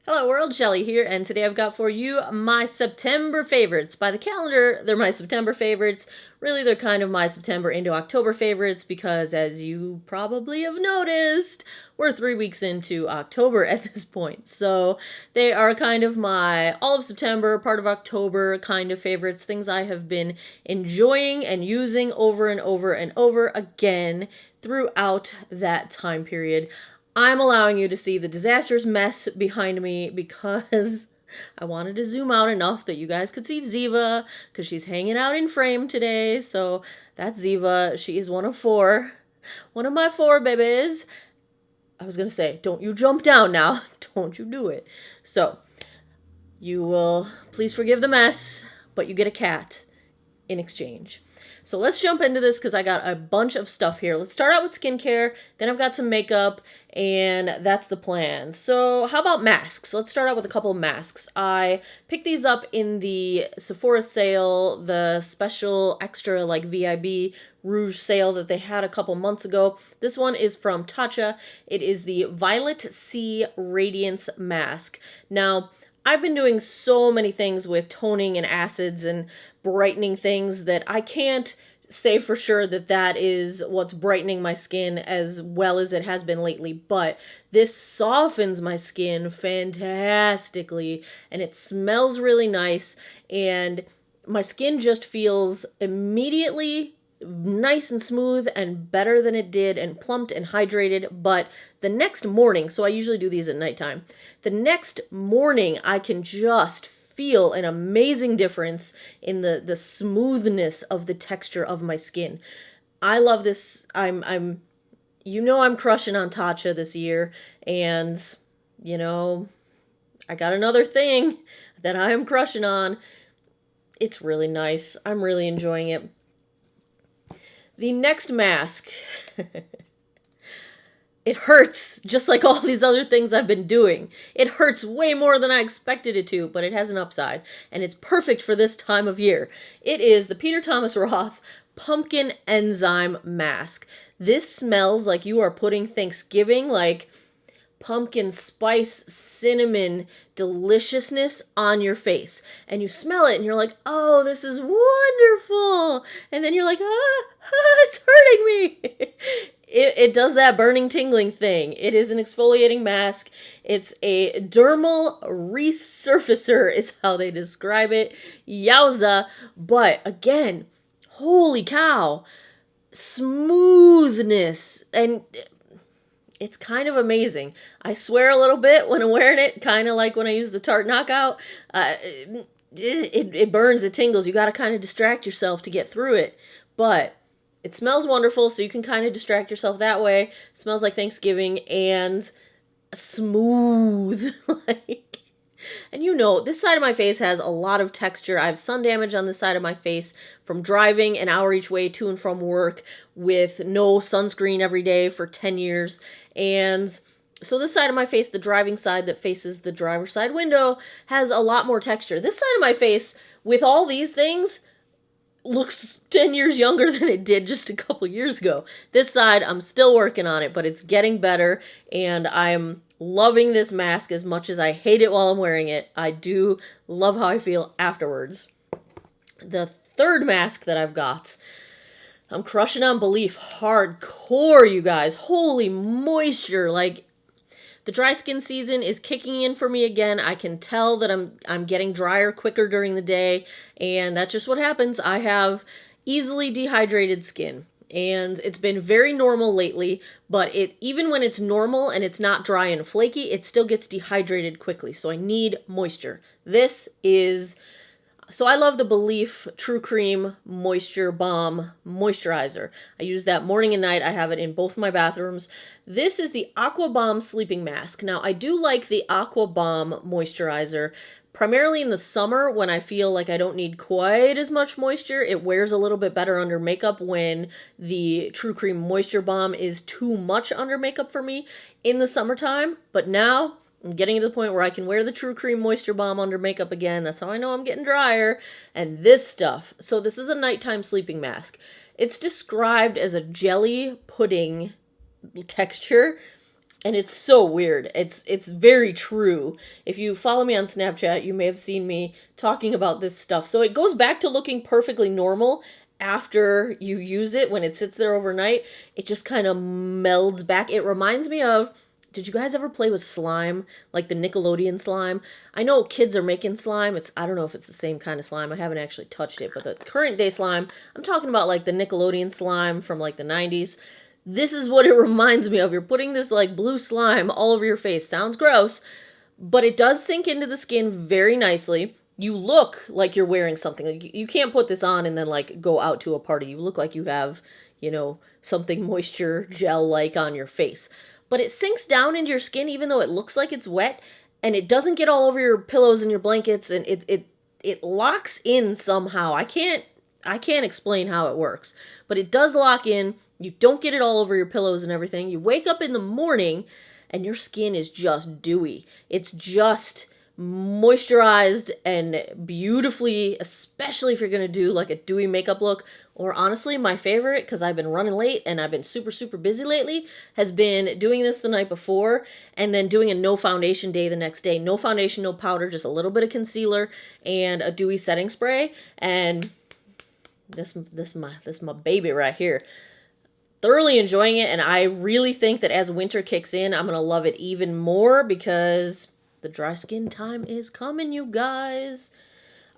Hello world, Shelly here, and today I've got for you my September favorites. By the calendar, they're my September favorites. Really, they're kind of my September into October favorites because, as you probably have noticed, we're 3 weeks into October at this point. So they are kind of my all of September, part of October kind of favorites, things I have been enjoying and using over and over and over again throughout that time period. I'm allowing you to see the disastrous mess behind me because I wanted to zoom out enough that you guys could see Ziva because she's hanging out in frame today. So that's Ziva. She is one of four. One of my four babies. I was going to say, don't you jump down now. Don't you do it. So you will please forgive the mess, but you get a cat in exchange. So let's jump into this because I got a bunch of stuff here. Let's start out with skincare, then I've got some makeup, and that's the plan. So how about masks? Let's start out with a couple of masks. I picked these up in the Sephora sale, the special extra like VIB Rouge sale that they had a couple months ago. This one is from Tatcha. It is the Violet Sea Radiance Mask. Now, I've been doing so many things with toning and acids and brightening things that I can't say for sure that that is what's brightening my skin as well as it has been lately, but this softens my skin fantastically and it smells really nice and my skin just feels immediately nice and smooth and better than it did and plumped and hydrated. But the next morning, so I usually do these at nighttime, the next morning I can just feel an amazing difference in the smoothness of the texture of my skin. I love this. I'm I'm crushing on Tatcha this year, and I got another thing that I am crushing on. It's really nice. I'm really enjoying it. The next mask, it hurts just like all these other things I've been doing. It hurts way more than I expected it to, but it has an upside, and it's perfect for this time of year. It is the Peter Thomas Roth Pumpkin Enzyme Mask. This smells like you are putting Thanksgiving, like pumpkin spice, cinnamon deliciousness on your face. And you smell it and you're like, oh, this is wonderful. And then you're like, it's hurting me. It does that burning, tingling thing. It is an exfoliating mask. It's a dermal resurfacer is how they describe it. Yowza. But again, holy cow. Smoothness and it's kind of amazing. I swear a little bit when I'm wearing it, kind of like when I use the Tarte Knockout. It burns, it tingles. You got to kind of distract yourself to get through it. But it smells wonderful, so you can kind of distract yourself that way. It smells like Thanksgiving and smooth. And this side of my face has a lot of texture. I have sun damage on this side of my face from driving an hour each way to and from work with no sunscreen every day for 10 years. And so this side of my face, the driving side that faces the driver's side window, has a lot more texture. This side of my face, with all these things, looks 10 years younger than it did just a couple years ago. This side, I'm still working on it, but it's getting better, and I'm loving this mask as much as I hate it while I'm wearing it. I do love how I feel afterwards. The third mask that I've got, I'm crushing on Belief hardcore, you guys. Holy moisture. Like, the dry skin season is kicking in for me again. I can tell that I'm getting drier quicker during the day, and that's just what happens. I have easily dehydrated skin. And it's been very normal lately, but even when it's normal and it's not dry and flaky, it still gets dehydrated quickly. So I need moisture. So I love the Belief True Cream Moisture Balm Moisturizer. I use that morning and night. I have it in both my bathrooms. This is the Aqua Balm Sleeping Mask. Now, I do like the Aqua Balm Moisturizer primarily in the summer when I feel like I don't need quite as much moisture. It wears a little bit better under makeup when the True Cream Moisture Balm is too much under makeup for me in the summertime. But now I'm getting to the point where I can wear the True Cream Moisture Balm under makeup again. That's how I know I'm getting drier. And this stuff. So this is a nighttime sleeping mask. It's described as a jelly pudding texture. And it's so weird. It's very true. If you follow me on Snapchat, you may have seen me talking about this stuff. So it goes back to looking perfectly normal after you use it. When it sits there overnight, it just kind of melds back. It reminds me of, did you guys ever play with slime? Like the Nickelodeon slime? I know kids are making slime. I don't know if it's the same kind of slime. I haven't actually touched it, but the current day slime, I'm talking about like the Nickelodeon slime from like the 90s. This is what it reminds me of. You're putting this like blue slime all over your face. Sounds gross, but it does sink into the skin very nicely. You look like you're wearing something. Like, you can't put this on and then like go out to a party. You look like you have, something moisture gel-like on your face. But it sinks down into your skin even though it looks like it's wet, and it doesn't get all over your pillows and your blankets, and it locks in somehow. I can't explain how it works, but it does lock in. You don't get it all over your pillows and everything. You wake up in the morning and your skin is just dewy. It's just moisturized and beautifully, especially if you're going to do like a dewy makeup look. Or honestly, my favorite, because I've been running late and I've been super, super busy lately, has been doing this the night before and then doing a no foundation day the next day. No foundation, no powder, just a little bit of concealer and a dewy setting spray. And this my baby right here. Thoroughly enjoying it, and I really think that as winter kicks in, I'm going to love it even more because the dry skin time is coming, you guys.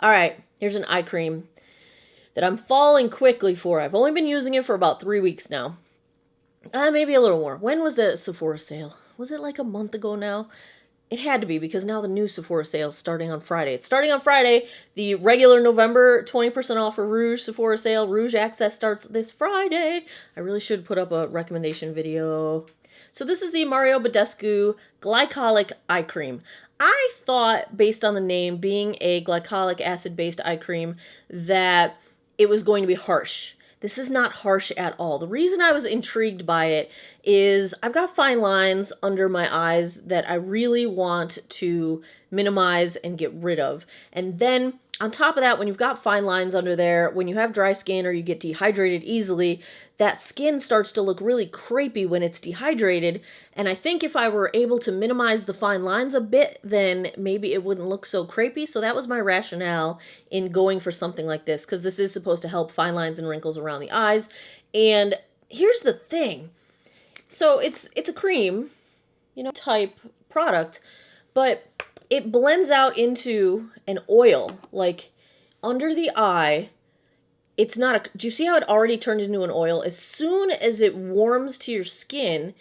All right, here's an eye cream that I'm falling quickly for. I've only been using it for about 3 weeks now. Maybe a little more. When was the Sephora sale? Was it like a month ago now? It had to be, because now the new Sephora sale is starting on Friday. It's starting on Friday. The regular November 20% off for Rouge Sephora sale. Rouge Access starts this Friday. I really should put up a recommendation video. So this is the Mario Badescu Glycolic Eye Cream. I thought, based on the name being a glycolic acid-based eye cream, that it was going to be harsh. This is not harsh at all. The reason I was intrigued by it is I've got fine lines under my eyes that I really want to minimize and get rid of. And then on top of that, when you've got fine lines under there, when you have dry skin or you get dehydrated easily, that skin starts to look really crepey when it's dehydrated. And I think if I were able to minimize the fine lines a bit, then maybe it wouldn't look so crepey. So that was my rationale in going for something like this, because this is supposed to help fine lines and wrinkles around the eyes. And here's the thing. So it's a cream, type product, but it blends out into an oil, like under the eye. It's not do you see how it already turned into an oil? As soon as it warms to your skin,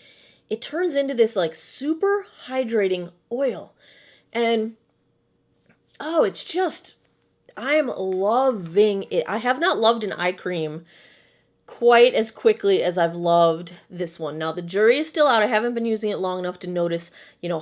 it turns into this like super hydrating oil. And it's just, I am loving it. I have not loved an eye cream quite as quickly as I've loved this one. Now, the jury is still out. I haven't been using it long enough to notice,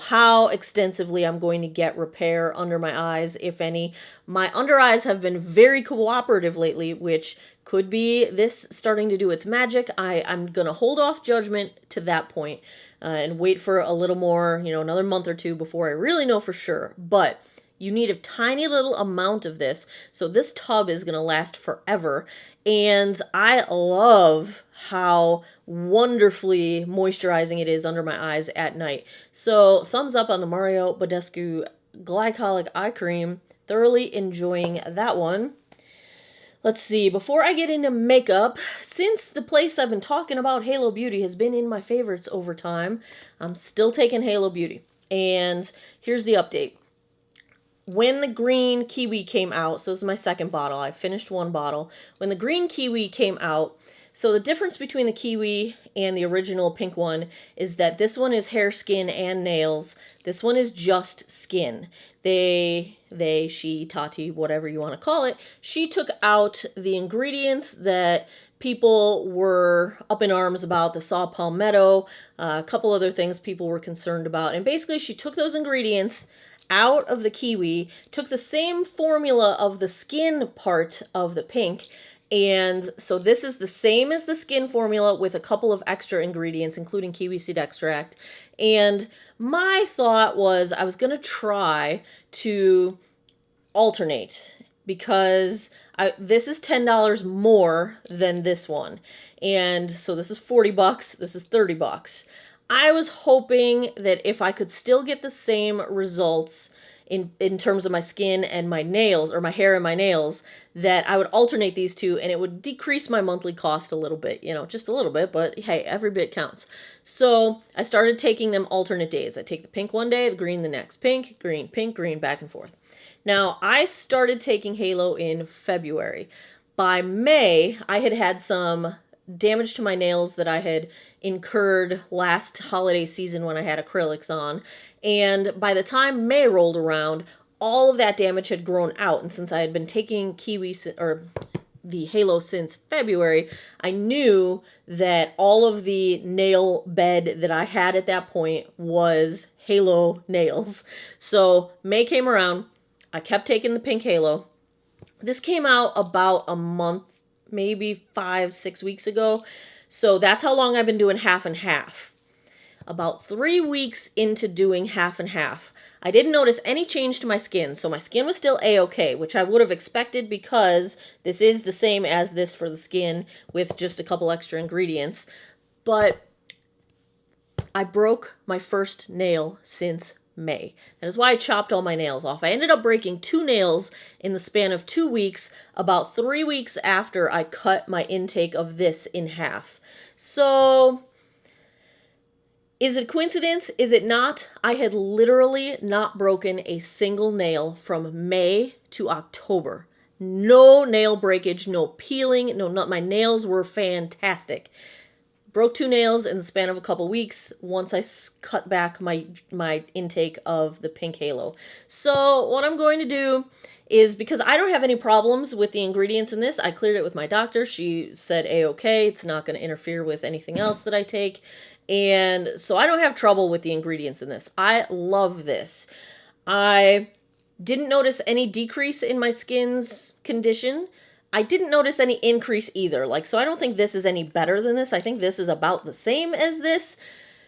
how extensively I'm going to get repair under my eyes, if any. My under eyes have been very cooperative lately, which could be this starting to do its magic. I'm going to hold off judgment to that point and wait for a little more, another month or two before I really know for sure. But you need a tiny little amount of this, so this tub is going to last forever. And I love how wonderfully moisturizing it is under my eyes at night. So thumbs up on the Mario Badescu Glycolic Eye Cream. Thoroughly enjoying that one. Let's see, before I get into makeup, since the place I've been talking about, Halo Beauty, has been in my favorites over time, I'm still taking Halo Beauty. And here's the update. When the green kiwi came out, so this is my second bottle, I finished one bottle. When the green kiwi came out, so the difference between the kiwi and the original pink one is that this one is hair, skin, and nails. This one is just skin. She, Tati, whatever you want to call it, she took out the ingredients that people were up in arms about, the saw palmetto, a couple other things people were concerned about. And basically she took those ingredients out of the kiwi, took the same formula of the skin part of the pink, and so this is the same as the skin formula with a couple of extra ingredients, including kiwi seed extract. And my thought was I was going to try to alternate, because this is $10 more than this one. And so this is $40, this is $30. I was hoping that if I could still get the same results in terms of my skin and my nails, or my hair and my nails, that I would alternate these two and it would decrease my monthly cost a little bit, you know, just a little bit, but hey, every bit counts. So I started taking them alternate days. I take the pink one day, the green the next, pink, green, back and forth. Now, I started taking Halo in February. By May, I had had some damage to my nails that I had incurred last holiday season when I had acrylics on. And by the time May rolled around, all of that damage had grown out. And since I had been taking the Halo since February, I knew that all of the nail bed that I had at that point was Halo nails. So May came around, I kept taking the pink Halo. This came out about a month, maybe 5-6 weeks ago. So that's how long I've been doing half and half. About 3 weeks into doing half and half, I didn't notice any change to my skin. So my skin was still a-okay, which I would have expected because this is the same as this for the skin with just a couple extra ingredients. But I broke my first nail since May. That is why I chopped all my nails off. I ended up breaking 2 nails in the span of 2 weeks, about 3 weeks after I cut my intake of this in half. So, is it coincidence? Is it not? I had literally not broken a single nail from May to October. No nail breakage, no peeling, my nails were fantastic. Broke 2 nails in the span of a couple weeks once I cut back my intake of the pink Halo. So what I'm going to do is, because I don't have any problems with the ingredients in this, I cleared it with my doctor. She said A-okay, it's not going to interfere with anything else that I take. And so I don't have trouble with the ingredients in this. I love this. I didn't notice any decrease in my skin's condition. I didn't notice any increase either. So I don't think this is any better than this. I think this is about the same as this.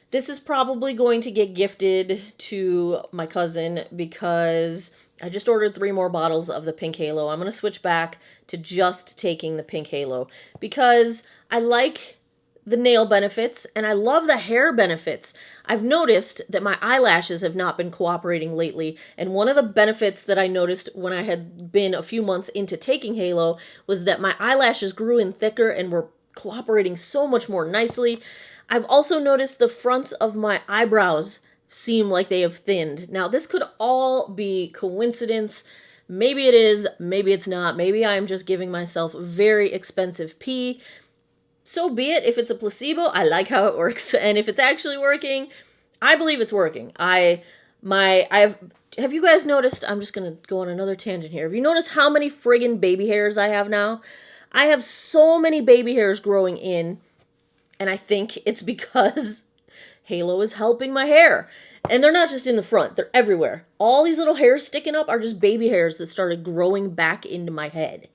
This is probably going to get gifted to my cousin because I just ordered 3 more bottles of the pink Halo. I'm going to switch back to just taking the pink Halo because I like the nail benefits and I love the hair benefits. I've noticed that my eyelashes have not been cooperating lately, and one of the benefits that I noticed when I had been a few months into taking Halo was that my eyelashes grew in thicker and were cooperating so much more nicely. I've also noticed the fronts of my eyebrows seem like they have thinned. Now, this could all be coincidence. Maybe it is, maybe it's not. Maybe I'm just giving myself very expensive pee. So be it. If it's a placebo, I like how it works. And if it's actually working, I believe it's working. Have you guys noticed, I'm just going to go on another tangent here. Have you noticed how many friggin' baby hairs I have now? I have so many baby hairs growing in, and I think it's because Halo is helping my hair. And they're not just in the front, they're everywhere. All these little hairs sticking up are just baby hairs that started growing back into my head.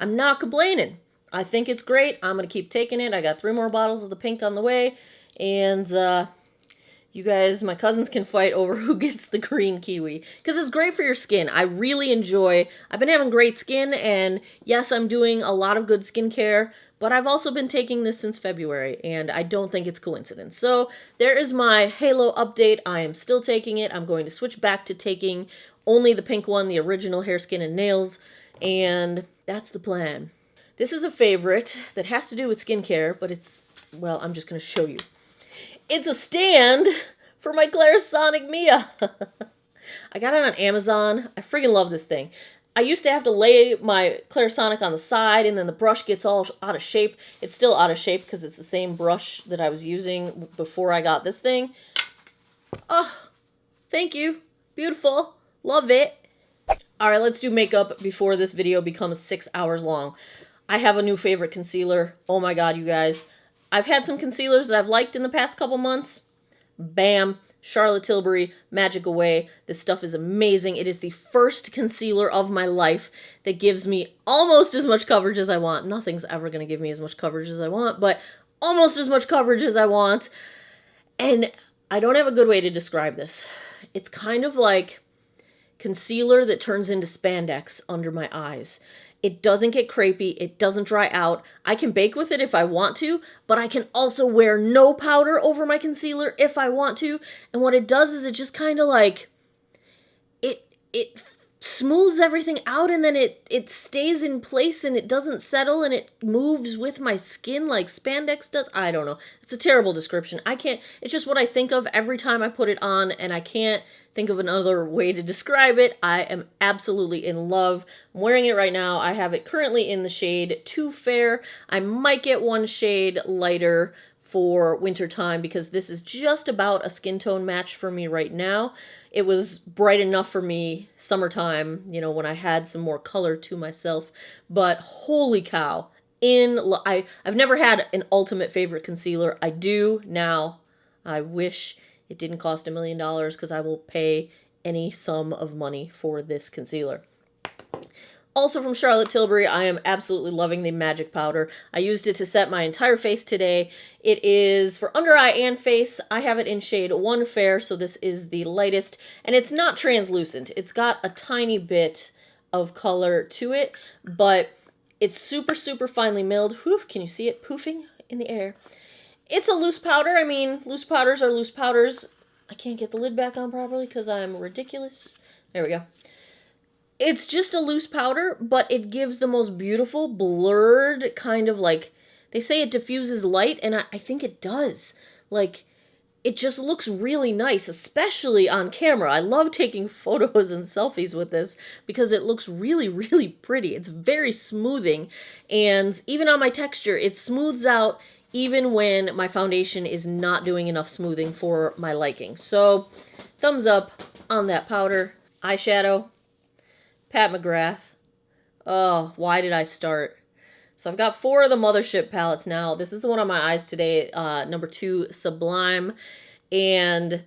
I'm not complaining. I think it's great. I'm going to keep taking it. I got 3 more bottles of the pink on the way. And you guys, my cousins can fight over who gets the green kiwi. Because it's great for your skin. I really enjoy. I've been having great skin. And yes, I'm doing a lot of good skincare. But I've also been taking this since February. And I don't think it's coincidence. So there is my Halo update. I am still taking it. I'm going to switch back to taking only the pink one. The original hair, skin, and nails. And that's the plan. This is a favorite that has to do with skincare, but it's, well, I'm just going to show you. It's a stand for my Clarisonic Mia. I got it on Amazon. I freaking love this thing. I used to have to lay my Clarisonic on the side, and then the brush gets all out of shape. It's still out of shape because it's the same brush that I was using before I got this thing. Oh, thank you. Beautiful. Love it. All right, let's do makeup before this video becomes 6 hours long. I have a new favorite concealer. Oh my god, you guys. I've had some concealers that I've liked in the past couple months. Bam. Charlotte Tilbury, Magic Away. This stuff is amazing. It is the first concealer of my life that gives me almost as much coverage as I want. Nothing's ever going to give me as much coverage as I want, but almost as much coverage as I want. And I don't have a good way to describe this. It's kind of like concealer that turns into spandex under my eyes. It doesn't get crepey. It doesn't dry out. I can bake with it if I want to, but I can also wear no powder over my concealer if I want to. And what it does is it just kind of like, it smooths everything out, and then it stays in place and it doesn't settle and it moves with my skin like spandex does. I don't know. It's a terrible description. I can't, it's just what I think of every time I put it on, and I can't think of another way to describe it. I am absolutely in love. I'm wearing it right now. I have it currently in the shade Too Fair. I might get one shade lighter for wintertime because this is just about a skin tone match for me right now. It was bright enough for me summertime, you know, when I had some more color to myself. But holy cow, I've never had an ultimate favorite concealer. I do now. I wish it didn't cost $1 million because I will pay any sum of money for this concealer. Also from Charlotte Tilbury, I am absolutely loving the Magic Powder. I used it to set my entire face today. It is for under eye and face. I have it in shade 1 Fair, so this is the lightest. And it's not translucent. It's got a tiny bit of color to it, but it's super, super finely milled. Whew, can you see it poofing in the air? It's a loose powder. I mean, loose powders are loose powders. I can't get the lid back on properly because I'm ridiculous. There we go. It's just a loose powder, but it gives the most beautiful blurred kind of like, they say it diffuses light, and I think it does. Like, it just looks really nice, especially on camera. I love taking photos and selfies with this because it looks really, really pretty. It's very smoothing, and even on my texture, it smooths out even when my foundation is not doing enough smoothing for my liking. So, thumbs up on that powder. Eyeshadow. Pat Mcgrath. Oh, why did I start? So I've got 4 of the Mothership palettes now. This is the one on my eyes today, number 2, Sublime. And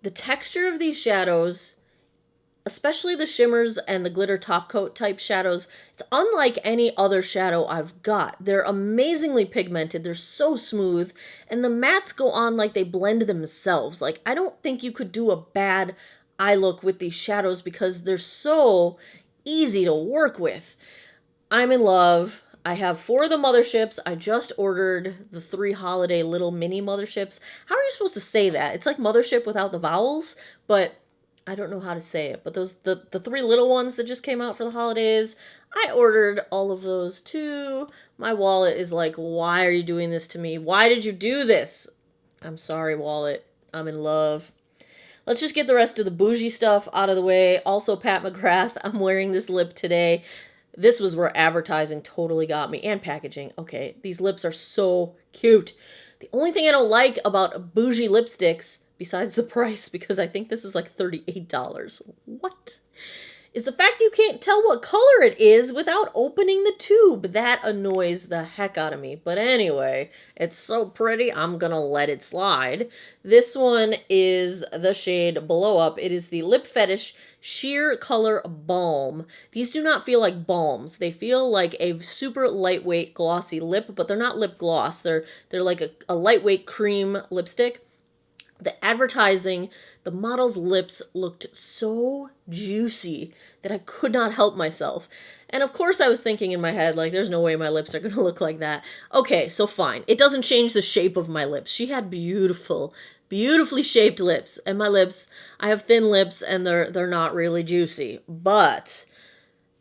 the texture of these shadows, especially the shimmers and the glitter top coat type shadows, it's unlike any other shadow I've got. They're amazingly pigmented. They're so smooth. And the mattes go on like they blend themselves. Like, I don't think you could do a bad eye look with these shadows because they're so easy to work with. I'm in love. I have 4 of the Motherships. I just ordered the 3 holiday little mini Motherships. How are you supposed to say that? It's like Mothership without the vowels, but I don't know how to say it. But those the 3 little ones that just came out for the holidays, I ordered all of those too. My wallet is like, why are you doing this to me? Why did you do this? I'm sorry, wallet. I'm in love. Let's just get the rest of the bougie stuff out of the way. Also, Pat Mcgrath. I'm wearing this lip today. This was where advertising totally got me, and packaging. Okay, these lips are so cute. The only thing I don't like about bougie lipsticks, besides the price, because I think this is like $38. What? Is the fact you can't tell what color it is without opening the tube. That annoys the heck out of me. But anyway, it's so pretty, I'm gonna let it slide. This one is the shade Blow Up. It is the Lip Fetish Sheer Color Balm. These do not feel like balms. They feel like a super lightweight glossy lip, but they're not lip gloss. They're like a lightweight cream lipstick. The advertising, the model's lips looked so juicy that I could not help myself. And of course I was thinking in my head, like, there's no way my lips are going to look like that. Okay, so fine. It doesn't change the shape of my lips. She had beautiful, beautifully shaped lips. And my lips, I have thin lips and they're not really juicy. But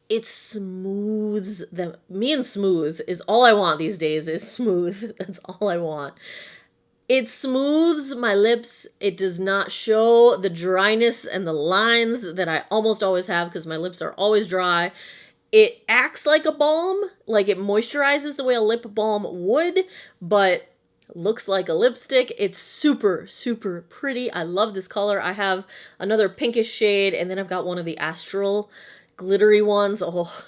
it smooths them. Me and smooth is all I want these days, is smooth. That's all I want. It smooths my lips. It does not show the dryness and the lines that I almost always have because my lips are always dry. It acts like a balm, like it moisturizes the way a lip balm would, but looks like a lipstick. It's super, super pretty. I love this color. I have another pinkish shade, and then I've got one of the Astral glittery ones. Oh,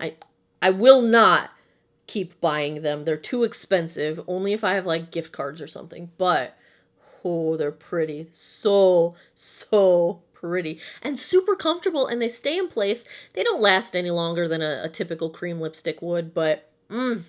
I will not keep buying them. They're too expensive. Only if I have like gift cards or something. But oh, they're pretty. So pretty. And super comfortable, and they stay in place. They don't last any longer than a typical cream lipstick would, but I'm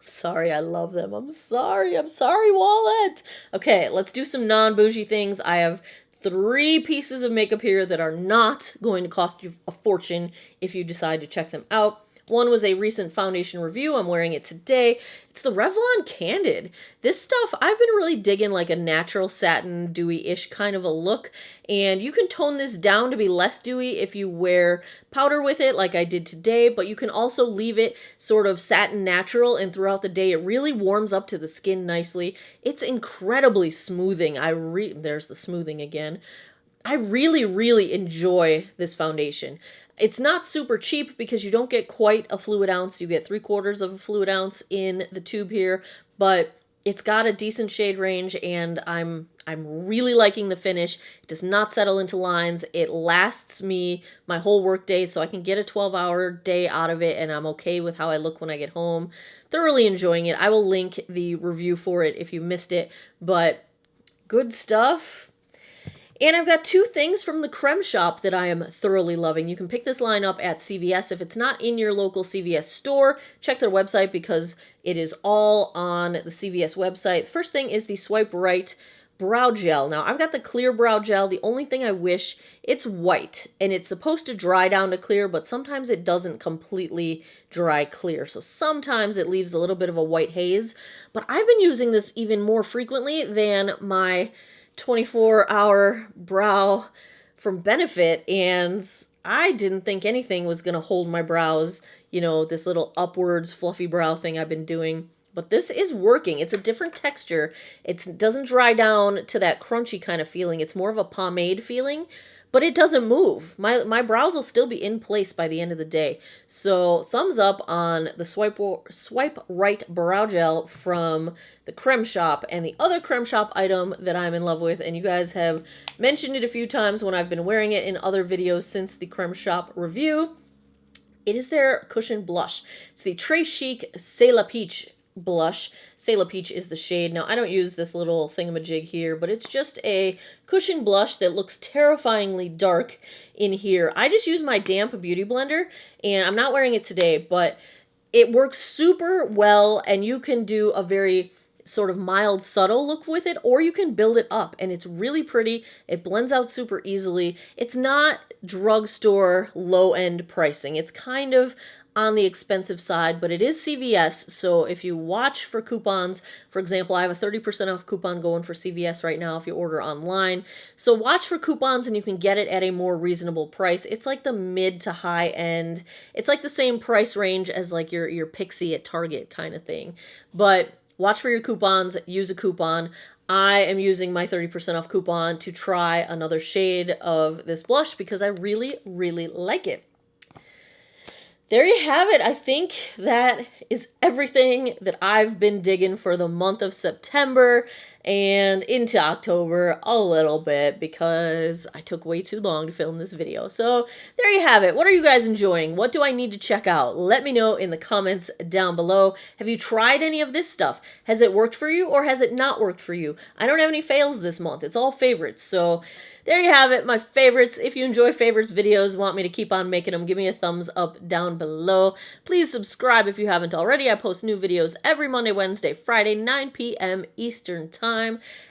sorry, I love them. I'm sorry, wallet. Okay, let's do some non-bougie things. I have 3 pieces of makeup here that are not going to cost you a fortune if you decide to check them out. One was a recent foundation review. I'm wearing it today. It's the Revlon Candid. This stuff, I've been really digging like a natural satin dewy-ish kind of a look. And you can tone this down to be less dewy if you wear powder with it like I did today. But you can also leave it sort of satin natural, and throughout the day it really warms up to the skin nicely. It's incredibly smoothing. There's the smoothing again. I really, really enjoy this foundation. It's not super cheap because you don't get quite a fluid ounce. You get 3/4 of a fluid ounce in the tube here, but it's got a decent shade range, and I'm really liking the finish. It does not settle into lines. It lasts me my whole work day, so I can get a 12-hour day out of it, and I'm okay with how I look when I get home. Thoroughly enjoying it. I will link the review for it if you missed it, but good stuff. And I've got 2 things from the Creme Shop that I am thoroughly loving. You can pick this line up at CVS. If it's not in your local CVS store, check their website because it is all on the CVS website. The first thing is the Swipe Right Brow Gel. Now, I've got the clear brow gel. The only thing I wish, it's white, and it's supposed to dry down to clear, but sometimes it doesn't completely dry clear. So sometimes it leaves a little bit of a white haze. But I've been using this even more frequently than my 24-hour brow from Benefit, and I didn't think anything was going to hold my brows, you know, this little upwards fluffy brow thing I've been doing. But this is working. It's a different texture. It doesn't dry down to that crunchy kind of feeling. It's more of a pomade feeling, but it doesn't move. My brows will still be in place by the end of the day. So thumbs up on the Swipe Right Brow Gel from the Creme Shop. And the other Creme Shop item that I'm in love with, and you guys have mentioned it a few times when I've been wearing it in other videos since the Creme Shop review, it is their cushion blush. It's the Très Chic C'est La Peach blush. C'est La Peach is the shade. Now, I don't use this little thingamajig here, but it's just a cushion blush that looks terrifyingly dark in here. I just use my damp beauty blender, and I'm not wearing it today, but it works super well, and you can do a very sort of mild, subtle look with it, or you can build it up, and it's really pretty. It blends out super easily. It's not drugstore low-end pricing. It's kind of on the expensive side, but it is CVS, so if you watch for coupons, for example, I have a 30% off coupon going for CVS right now if you order online, so watch for coupons and you can get it at a more reasonable price. It's like the mid to high end. It's like the same price range as like your Pixie at Target kind of thing, but watch for your coupons, use a coupon. I am using my 30% off coupon to try another shade of this blush because I really, really like it. There you have it. I think that is everything that I've been digging for the month of September and into October a little bit because I took way too long to film this video. So there you have it. What are you guys enjoying? What do I need to check out? Let me know in the comments down below. Have you tried any of this stuff? Has it worked for you or has it not worked for you? I don't have any fails this month. It's all favorites. So there you have it, my favorites. If you enjoy favorites videos, want me to keep on making them, give me a thumbs up down below. Please subscribe if you haven't already. I post new videos every Monday, Wednesday, Friday, 9 p.m. Eastern Time.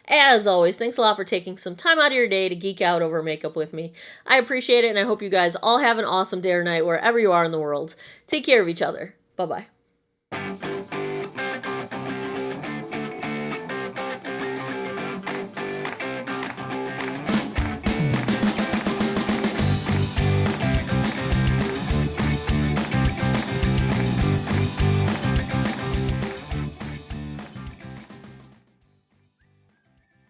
As always, thanks a lot for taking some time out of your day to geek out over makeup with me. I appreciate it, and I hope you guys all have an awesome day or night wherever you are in the world. Take care of each other. Bye-bye.